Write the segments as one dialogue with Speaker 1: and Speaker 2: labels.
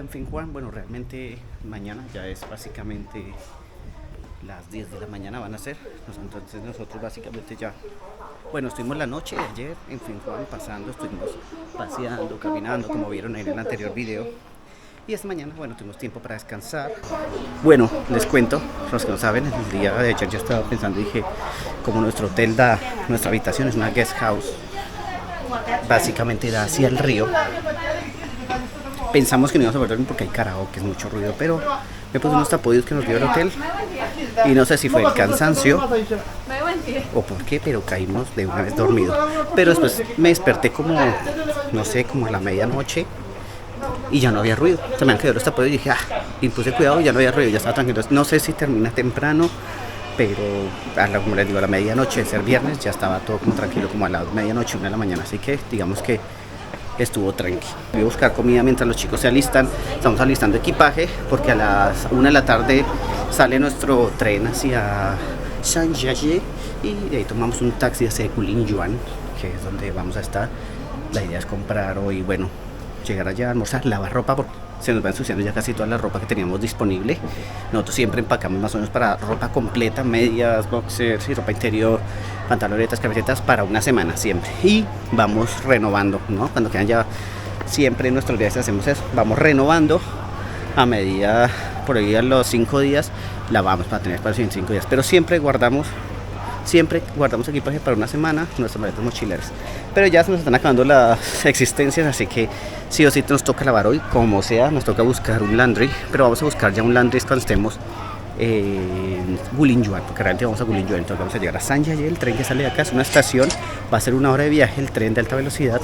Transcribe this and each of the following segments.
Speaker 1: en Fenghuang. Bueno, realmente mañana ya es básicamente las 10 de la mañana van a ser. Entonces nosotros básicamente ya, bueno, estuvimos la noche de ayer en Fenghuang pasando, estuvimos paseando, caminando, como vieron en el anterior video. Y esta mañana, bueno, tuvimos tiempo para descansar. Bueno, les cuento, los que no saben, el día de ayer yo estaba pensando y dije, como nuestro hotel da, nuestra habitación es una guest house, básicamente da hacia el río. Pensamos que no íbamos a poder dormir porque hay karaoke, es mucho ruido, pero me puse unos tapoyos que nos dio el hotel y no sé si fue el cansancio o por qué, pero caímos de una vez dormido. Pero después me desperté como, no sé, como a la medianoche y ya no había ruido. Se me han quedado los tapoyos y dije, y puse cuidado y ya no había ruido, ya estaba tranquilo. No sé si termina temprano, pero como les digo, a la medianoche de ser viernes ya estaba todo como tranquilo, como a la medianoche, 1 de la mañana, así que digamos que estuvo tranqui. Voy a buscar comida mientras los chicos se alistan. Estamos alistando equipaje porque a las 1 de la tarde sale nuestro tren hacia Zhangjiajie y de ahí tomamos un taxi hacia Wulingyuan, que es donde vamos a estar. La idea es comprar hoy, bueno, llegar allá, almorzar, lavar ropa porque se nos va ensuciando ya casi toda la ropa que teníamos disponible. Nosotros siempre empacamos más o menos para ropa completa, medias, boxers y ropa interior, pantalonetas, camisetas para una semana siempre. Y vamos renovando, ¿no? Cuando quedan ya, siempre en nuestros viajes hacemos eso, vamos renovando a medida, por ahí a los 5 días, lavamos para tener para los 5 días, pero siempre guardamos equipaje para una semana, nuestras maletas mochileras. Pero ya se nos están acabando las existencias, así que sí o sí nos toca lavar hoy, como sea, nos toca buscar un laundry, pero vamos a buscar ya un laundry cuando estemos en Wulingyuan, porque realmente vamos a Wulingyuan, entonces vamos a llegar a Zhangjiajie, el tren que sale de acá, es una estación, va a ser 1 hora de viaje, el tren de alta velocidad.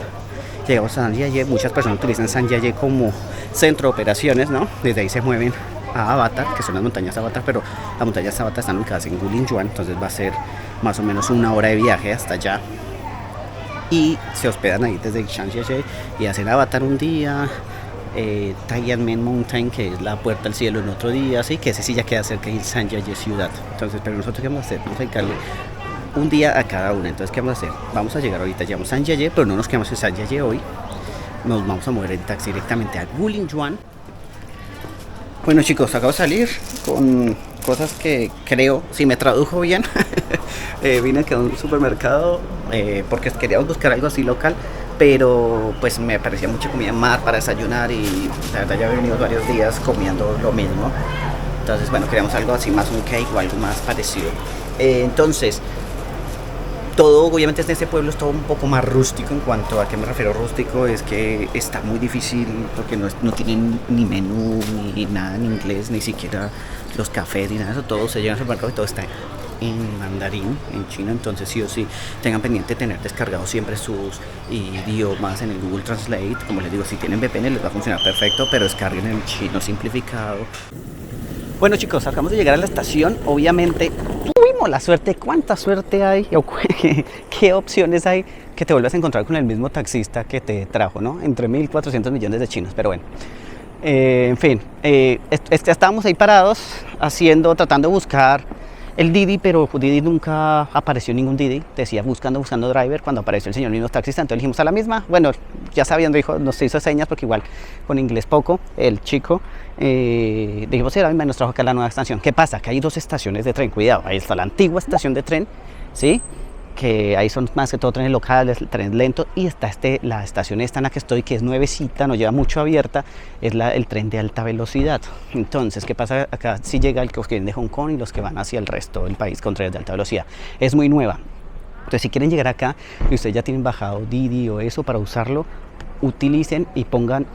Speaker 1: Llegamos a Zhangjiajie, muchas personas utilizan Zhangjiajie como centro de operaciones, ¿no? Desde ahí se mueven a Avatar, que son las montañas Avatar, pero las montañas Avatar están ubicadas en Wulingyuan, entonces va a ser más o menos 1 hora de viaje hasta allá. Y se hospedan ahí desde Zhangjiajie y hacen Avatar un día, Tianmen Mountain, que es la puerta al cielo, en otro día, así que ese sí ya queda cerca de Zhangjiajie ciudad. Entonces, pero nosotros ¿qué vamos a hacer? Vamos a dedicarle un día a cada una. Entonces, ¿qué vamos a hacer? Vamos a llegar ahorita, llegamos a Zhangjiajie, pero no nos quedamos en Zhangjiajie hoy. Nos vamos a mover en taxi directamente a Wulingyuan. Bueno, chicos, acabo de salir con cosas que creo, si me tradujo bien, vine aquí a un supermercado porque queríamos buscar algo así local, pero pues me parecía mucha comida en mar para desayunar y la verdad ya he venido varios días comiendo lo mismo. Entonces, bueno, queríamos algo así más un cake o algo más parecido. Entonces, todo, obviamente en este pueblo es todo un poco más rústico. En cuanto a qué me refiero rústico, es que está muy difícil porque no tienen ni menú, ni nada en inglés, ni siquiera los cafés, ni nada de eso. Todo se llega al supermercado y todo está en mandarín, en chino. Entonces sí o sí, tengan pendiente de tener descargado siempre sus idiomas en el Google Translate. Como les digo, si tienen VPN les va a funcionar perfecto, pero descarguen el chino simplificado. Bueno, chicos, acabamos de llegar a la estación. Obviamente tuvimos la suerte. ¿Cuánta suerte hay? ¿Qué opciones hay que te vuelvas a encontrar con el mismo taxista que te trajo, ¿no? Entre 1.400 millones de chinos, pero bueno. En fin, estábamos ahí parados tratando de buscar el Didi, pero Didi nunca apareció ningún Didi. Decía buscando driver cuando apareció el señor mismo taxista. Entonces dijimos a la misma. Bueno, ya sabiendo, dijo, nos hizo señas porque igual con inglés poco, el chico. Dijimos, sí, la misma, nos trajo acá la nueva estación. ¿Qué pasa? Que hay 2 estaciones de tren. Cuidado, ahí está la antigua estación de tren, ¿sí? Que ahí son más que todo trenes locales, trenes lentos, y está la estación esta en la que estoy, que es nuevecita, no lleva mucho abierta, es el tren de alta velocidad. Entonces, ¿qué pasa? Acá sí llega los que vienen de Hong Kong y los que van hacia el resto del país con trenes de alta velocidad. Es muy nueva. Entonces, si quieren llegar acá y ustedes ya tienen bajado Didi o eso para usarlo, utilicen y pongan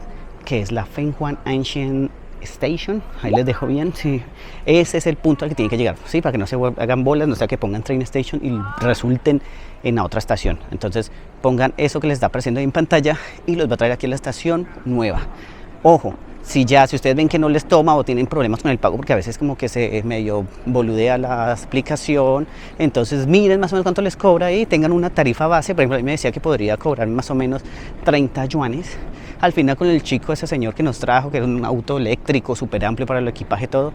Speaker 1: que es la Fenghuang Ancient Station, ahí les dejo bien, sí. Ese es el punto al que tienen que llegar, ¿sí? Para que no se hagan bolas, no sea que pongan Train Station y resulten en la otra estación. Entonces pongan eso que les está apareciendo ahí en pantalla y los va a traer aquí a la estación nueva. Ojo, si ustedes ven que no les toma o tienen problemas con el pago, porque a veces como que se medio boludea la aplicación, entonces miren más o menos cuánto les cobra y tengan una tarifa base. Por ejemplo, a mí me decía que podría cobrar más o menos 30 yuanes. Al final con el chico, ese señor que nos trajo, que era un auto eléctrico súper amplio para el equipaje todo,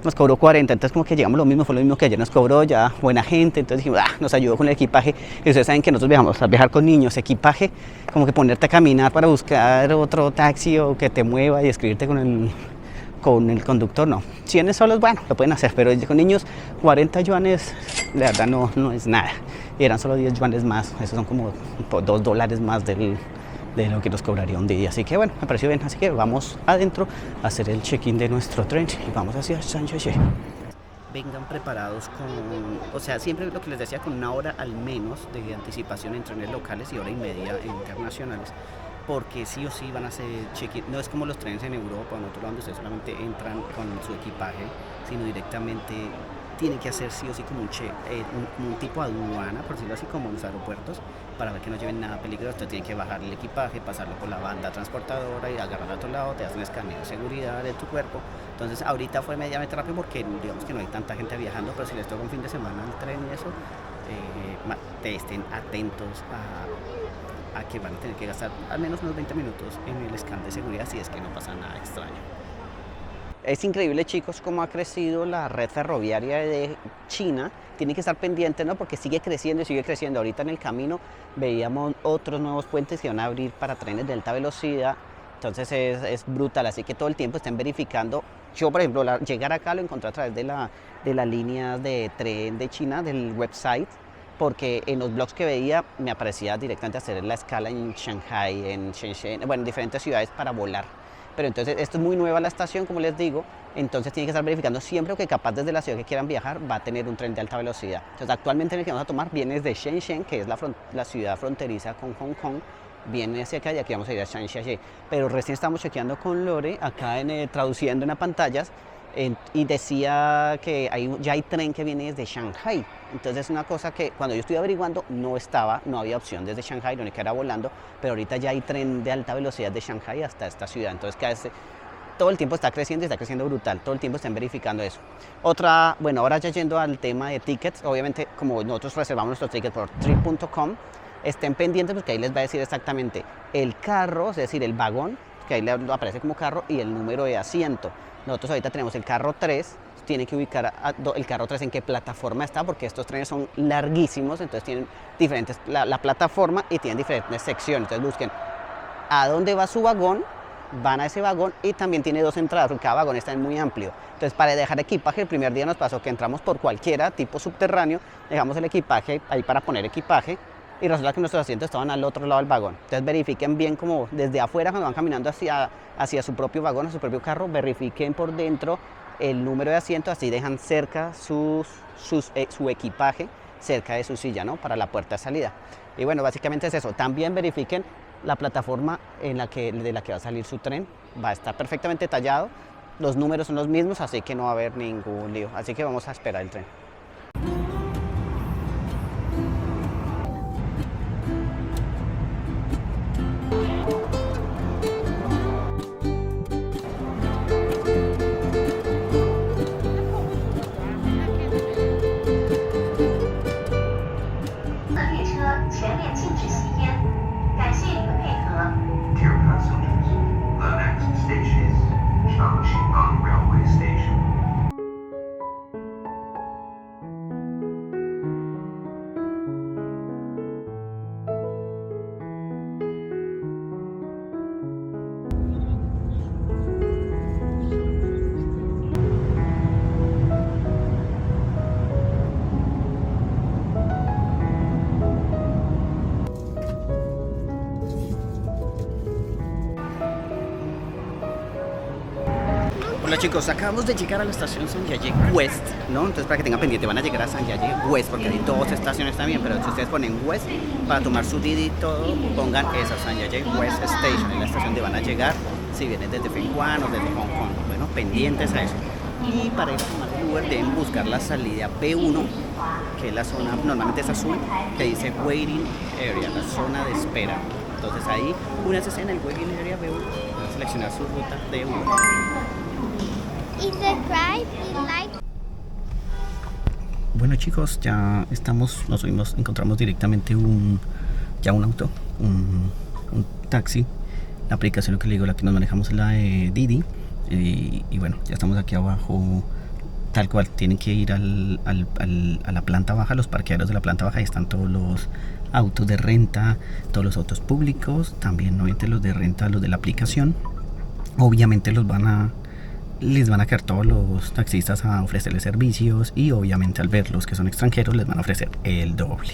Speaker 1: nos cobró 40, entonces como que llegamos lo mismo, fue lo mismo que ayer nos cobró, ya buena gente, entonces dijimos, nos ayudó con el equipaje, y ustedes saben que nosotros viajamos a viajar con niños, equipaje, como que ponerte a caminar para buscar otro taxi o que te mueva y escribirte con el conductor, no. 100 solos, bueno, lo pueden hacer, pero con niños 40 yuanes, la verdad no es nada, y eran solo 10 yuanes más, esos son como $2 más de lo que nos cobraría un día, así que bueno, me pareció bien, así que vamos adentro a hacer el check-in de nuestro tren y vamos hacia Zhangjiajie. Vengan preparados o sea, siempre lo que les decía, con una hora al menos de anticipación en trenes locales y hora y media en internacionales, porque sí o sí van a hacer check-in, no es como los trenes en Europa o en otro lado donde ustedes solamente entran con su equipaje, sino directamente tienen que hacer sí o sí como un tipo de aduana, por decirlo así, como en los aeropuertos, para ver que no lleven nada peligroso. Usted tiene que bajar el equipaje, pasarlo por la banda transportadora y agarrarlo a otro lado, te hacen un escaneo de seguridad de tu cuerpo. Entonces ahorita fue medianamente rápido porque digamos que no hay tanta gente viajando, pero si les toca un fin de semana el tren y eso, estén atentos a que van a tener que gastar al menos unos 20 minutos en el scan de seguridad si es que no pasa nada extraño. Es increíble, chicos, cómo ha crecido la red ferroviaria de China. Tienen que estar pendientes, ¿no? Porque sigue creciendo y sigue creciendo. Ahorita en el camino veíamos otros nuevos puentes que van a abrir para trenes de alta velocidad. Entonces es brutal, así que todo el tiempo estén verificando. Yo, por ejemplo, llegar acá lo encontré a través de la línea de tren de China, del website, porque en los blogs que veía me aparecía directamente hacer la escala en Shanghai, en Shenzhen, bueno, en diferentes ciudades para volar. Pero entonces esto es muy nueva la estación, como les digo, entonces tienen que estar verificando siempre que capaz desde la ciudad que quieran viajar va a tener un tren de alta velocidad. Entonces actualmente el que vamos a tomar viene desde Shenzhen, que es la ciudad fronteriza con Hong Kong, viene hacia acá y aquí vamos a ir a Zhangjiajie. Pero recién estamos chequeando con Lore, acá traduciendo en las pantallas, y decía que ya hay tren que viene desde Shanghai. Entonces es una cosa que cuando yo estuve averiguando no había opción desde Shanghai, lo único que era volando, pero ahorita ya hay tren de alta velocidad de Shanghai hasta esta ciudad. Entonces todo el tiempo está creciendo y está creciendo brutal, todo el tiempo están verificando eso. Bueno, ahora ya yendo al tema de tickets, obviamente como nosotros reservamos nuestros tickets por trip.com, estén pendientes porque ahí les va a decir exactamente el carro, es decir, el vagón, que ahí le aparece como carro, y el número de asiento. Nosotros ahorita tenemos el carro 3, tiene que ubicar el carro 3 en qué plataforma está, porque estos trenes son larguísimos, entonces tienen diferentes, la plataforma, y tienen diferentes secciones. Entonces busquen a dónde va su vagón, van a ese vagón, y también tiene 2 entradas, porque cada vagón está muy amplio. Entonces para dejar equipaje, el primer día nos pasó que entramos por cualquiera, tipo subterráneo, dejamos el equipaje ahí para poner equipaje, y resulta que nuestros asientos estaban al otro lado del vagón. Entonces verifiquen bien como desde afuera, cuando van caminando hacia su propio vagón, a su propio carro, verifiquen por dentro el número de asientos, así dejan cerca su equipaje, cerca de su silla, ¿no? Para la puerta de salida. Y bueno, básicamente es eso. También verifiquen la plataforma de la que va a salir su tren. Va a estar perfectamente tallado, los números son los mismos, así que no va a haber ningún lío. Así que vamos a esperar el tren. Hola chicos, acabamos de llegar a la estación Zhangjiajie West, ¿no? Entonces para que tengan pendiente van a llegar a Zhangjiajie West, porque hay 2 estaciones también, pero si ustedes ponen West para tomar su Didi y todo, pongan esa Zhangjiajie West Station, en la estación donde van a llegar si vienen desde Fenghuang o desde Hong Kong. Bueno, pendientes a eso. Y para ir a tomar el Uber deben buscar la salida B1, que es la zona, normalmente es azul, que dice Waiting Area, la zona de espera. Entonces ahí, una vez en el Waiting Area B1, van a seleccionar su ruta de Uber. Bueno chicos, ya nos encontramos directamente un auto, un taxi. La aplicación, lo que le digo, la que nos manejamos es la de Didi. Y bueno, ya estamos aquí abajo Tal cual, tienen que ir a la planta baja, los parqueaderos de la planta baja, ahí están todos los autos de renta, todos los autos públicos, también obviamente los de renta, los de la aplicación. Obviamente les van a quedar todos los taxistas a ofrecerles servicios y obviamente al ver los que son extranjeros les van a ofrecer el doble.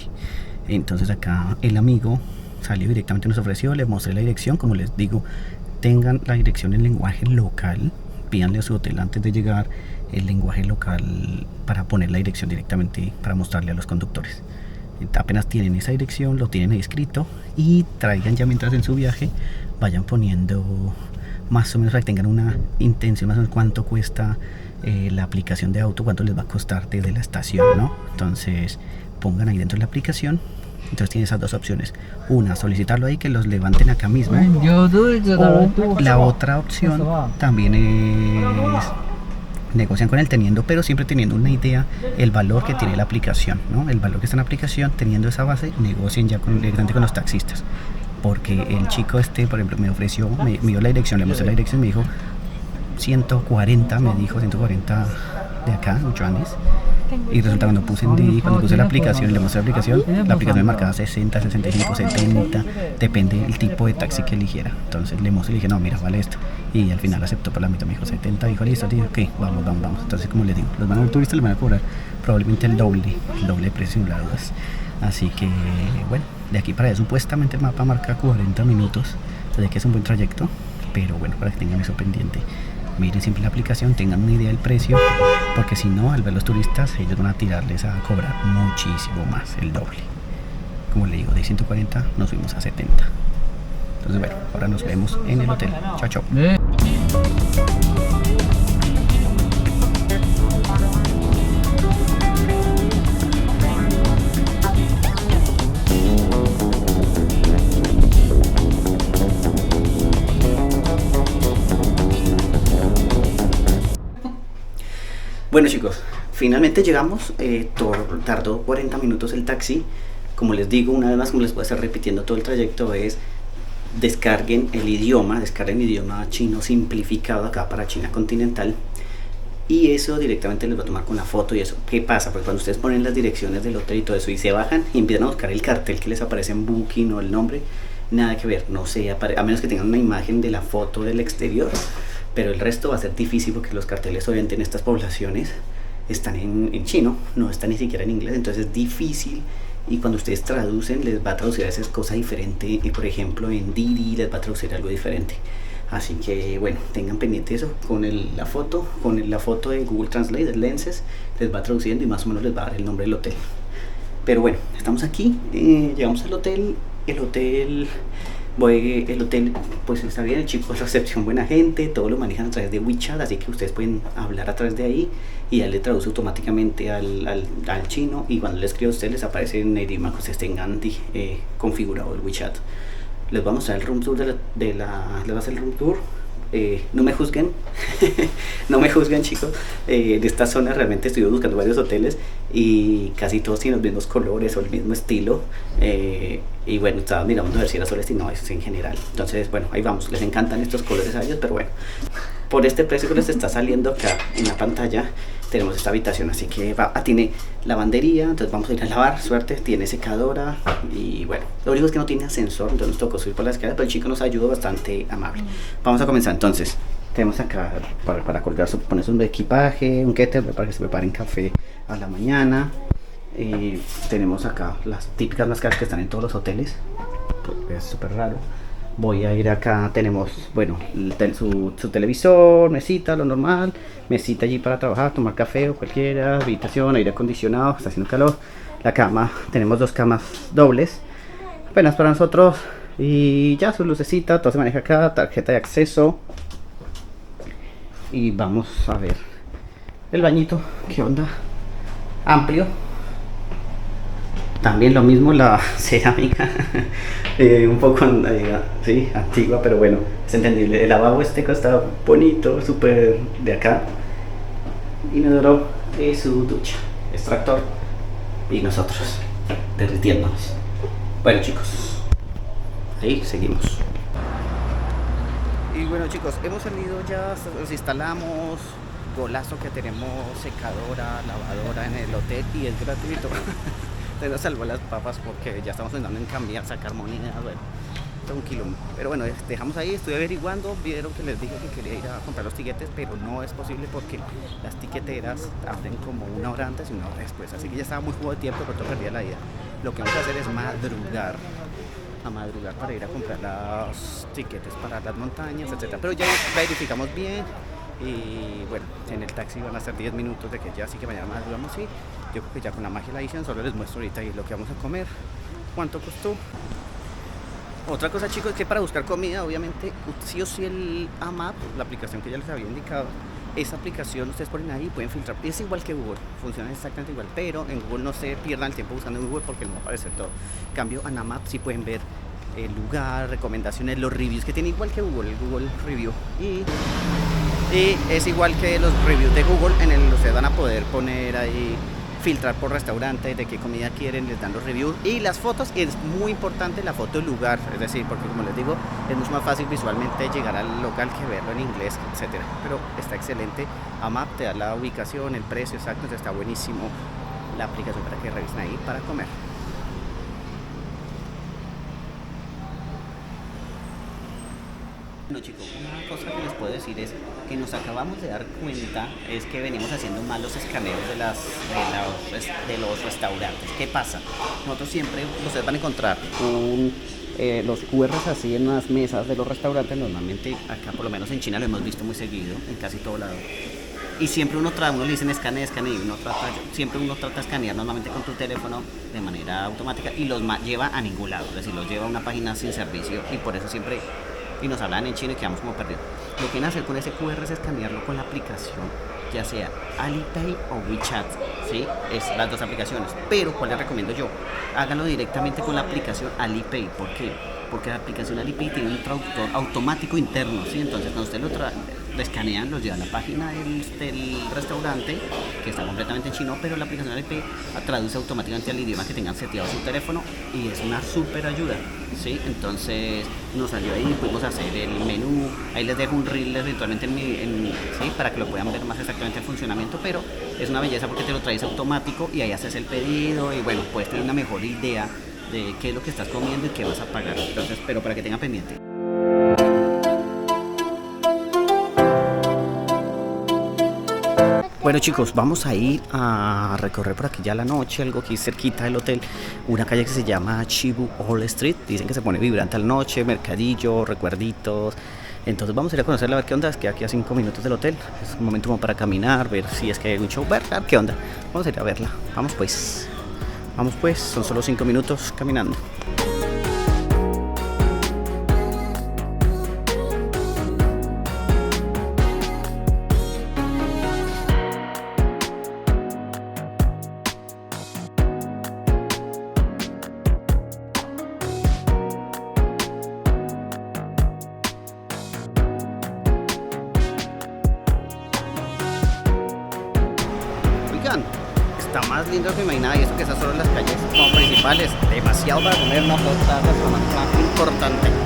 Speaker 1: Entonces acá el amigo salió directamente, nos ofreció, les mostré la dirección, como les digo, tengan la dirección en lenguaje local, pídanle a su hotel antes de llegar el lenguaje local para poner la dirección directamente, para mostrarle a los conductores. Apenas tienen esa dirección, lo tienen ahí escrito y traigan ya mientras en su viaje, vayan poniendo más o menos para que tengan una intención, más o menos cuánto cuesta la aplicación de auto, cuánto les va a costar desde la estación, ¿no? Entonces pongan ahí dentro de la aplicación. Entonces tienen esas dos opciones: una, solicitarlo ahí, que los levanten acá mismo, o la otra opción también es negocian con él teniendo, pero siempre teniendo una idea, el valor que tiene la aplicación, ¿no? El valor que está en la aplicación, teniendo esa base, negocien ya directamente con los taxistas. Porque el chico este, por ejemplo, me ofreció, me dio la dirección, le mostré la dirección, me dijo 140, me dijo 140 de acá, yuanes. Y resulta cuando puse en Didi, cuando puse la aplicación, le mostré la aplicación me marcaba 60, 65, 70, depende del tipo de taxi que eligiera. Entonces le mostré y le dije, no, mira, vale esto. Y al final aceptó por la mitad, me dijo 70, dijo, listo, dije, ok, vamos. Entonces, como les digo, los van a turistas les van a cobrar probablemente el doble de precio, sin lugar a dudas. Así que, bueno, de aquí para allá supuestamente el mapa marca 40 minutos, entonces que es un buen trayecto, pero bueno, para que tengan eso pendiente. Miren siempre la aplicación, tengan una idea del precio, porque si no, al ver los turistas, ellos van a tirarles a cobrar muchísimo más, el doble. Como le digo, de 140 nos fuimos a 70. Entonces, bueno, ahora nos vemos en el hotel. Chao, chao. Bueno chicos, finalmente llegamos, tardó 40 minutos el taxi. Como les digo, una vez más, como les voy a estar repitiendo todo el trayecto, es descarguen el idioma chino simplificado acá para China continental, y eso directamente les va a tomar con la foto. Y eso, ¿qué pasa? Porque cuando ustedes ponen las direcciones del hotel y todo eso y se bajan y empiezan a buscar el cartel que les aparece en Booking o el nombre, nada que ver, no sé, a menos que tengan una imagen de la foto del exterior, pero el resto va a ser difícil porque los carteles obviamente en estas poblaciones están en chino, no están ni siquiera en inglés, entonces es difícil. Y cuando ustedes traducen, les va a traducir a veces cosa diferente, y por ejemplo en Didi les va a traducir algo diferente. Así que bueno, tengan pendiente eso, con la foto de Google Translate, de Lenses, les va traduciendo y más o menos les va a dar el nombre del hotel. Pero bueno, estamos aquí, llegamos al hotel, el hotel pues está bien, el chico de recepción, buena gente, todo lo manejan a través de WeChat, así que ustedes pueden hablar a través de ahí y ya le traduce automáticamente al chino, y cuando les escribo a ustedes les aparece en el idioma que ustedes tengan configurado el WeChat. Les vamos a mostrar el room tour les voy a hacer el room tour. No me juzguen, no me juzguen chicos, de esta zona realmente estuve buscando varios hoteles y casi todos tienen los mismos colores o el mismo estilo, y bueno, estaba mirando a ver si era solo este, no, eso es en general. Entonces bueno, ahí vamos, les encantan estos colores a ellos, pero bueno, por este precio que les está saliendo acá en la pantalla tenemos esta habitación, así que tiene lavandería, entonces vamos a ir a lavar, suerte, tiene secadora, y bueno, lo único es que no tiene ascensor, entonces nos tocó subir por las escaleras, pero el chico nos ayudó, bastante amable. Vamos a comenzar entonces. Tenemos acá para colgar, poner un equipaje, un kettle para que se preparen café a la mañana. Tenemos acá las típicas máscaras que están en todos los hoteles, es súper raro. Voy a ir acá, tenemos, bueno, su televisor, mesita, lo normal, mesita allí para trabajar, tomar café o cualquiera, habitación, aire acondicionado, está haciendo calor. La cama, tenemos 2 camas dobles, apenas para nosotros, y ya su lucecita, todo se maneja acá, tarjeta de acceso. Y vamos a ver el bañito, qué onda, amplio. También lo mismo la cerámica, un poco sí, antigua, pero bueno, es entendible. El lavabo está bonito, súper de acá. Inodoro y su ducha, extractor, y nosotros derritiéndonos. Bueno chicos, ahí seguimos. Y bueno chicos, hemos salido ya, nos instalamos, golazo que tenemos secadora, lavadora en el hotel y es gratuito. Te nos salvó las papas porque ya estamos pensando en cambiar, sacar monedas, bueno, todo un quilombo. Pero bueno, dejamos ahí, estuve averiguando, vieron que les dije que quería ir a comprar los tiquetes, pero no es posible porque las tiqueteras abren como una hora antes y una hora después, así que ya estaba muy juego de tiempo, pero todo perdía la ida. Lo que vamos a hacer es madrugar para ir a comprar los tiquetes para las montañas, etcétera. Pero ya verificamos bien y bueno, en el taxi van a ser 10 minutos de que ya, así que mañana madrugamos y yo creo que ya con la magia de la edición solo les muestro ahorita lo que vamos a comer, cuánto costó. Otra cosa, chicos, es que para buscar comida, obviamente, sí o sí el AMAP, la aplicación que ya les había indicado, esa aplicación ustedes ponen ahí y pueden filtrar. Es igual que Google, funciona exactamente igual, pero en Google no se pierdan el tiempo buscando en Google porque no va a aparecer todo. En cambio, en AMAP sí pueden ver el lugar, recomendaciones, los reviews que tiene igual que Google, el Google Review. Y es igual que los reviews de Google, en el ustedes van a poder poner ahí, filtrar por restaurante, de qué comida quieren, les dan los reviews y las fotos. Y es muy importante la foto del lugar, es decir, porque como les digo, es mucho más fácil visualmente llegar al local que verlo en inglés, etcétera. Pero está excelente, AMAP te da la ubicación, el precio exacto, entonces está buenísimo la aplicación para que revisen ahí para comer. Bueno, chicos, una cosa que les puedo decir es que nos acabamos de dar cuenta es que venimos haciendo malos escaneos de los restaurantes. ¿Qué pasa? Nosotros siempre, ustedes van a encontrar los QRs así en las mesas de los restaurantes. Normalmente acá, por lo menos en China, lo hemos visto muy seguido, en casi todo lado. Y siempre uno le dicen escanea, y siempre uno trata de escanear normalmente con tu teléfono de manera automática y los lleva a ningún lado, es decir, los lleva a una página sin servicio y por eso siempre... y nos hablan en chino y quedamos como perdidos. Lo que quieren hacer con ese QR es escanearlo con la aplicación, ya sea Alipay o WeChat, ¿sí? Es las dos aplicaciones. Pero, ¿cuál les recomiendo yo? Háganlo directamente con la aplicación Alipay. ¿Por qué? Porque la aplicación Alipay tiene un traductor automático interno, ¿sí? Entonces, cuando ustedes lo escanean, los lleva a la página del restaurante, que está completamente en chino, pero la aplicación Alipay traduce automáticamente al idioma que tengan seteado su teléfono y es una súper ayuda, ¿sí? Entonces nos salió ahí, pudimos hacer el menú, ahí les dejo un reel virtualmente ¿sí? Para que lo puedan ver más exactamente el funcionamiento, pero es una belleza porque te lo traes automático y ahí haces el pedido y bueno, puedes tener una mejor idea de qué es lo que estás comiendo y qué vas a pagar. Entonces, pero para que tengan pendiente. Bueno, chicos, vamos a ir a recorrer por aquí ya la noche, algo aquí cerquita del hotel, una calle que se llama Chibu All Street. Dicen que se pone vibrante a la noche, mercadillo, recuerditos. Entonces vamos a ir a conocerla, a ver qué onda. Es que aquí a 5 minutos del hotel, es un momento como para caminar, ver si es que hay un show, ver qué onda. Vamos a ir a verla, vamos pues, son solo 5 minutos caminando. Está más lindo que imaginaba y eso que esas son las calles como principales, demasiado para comer una foto importante.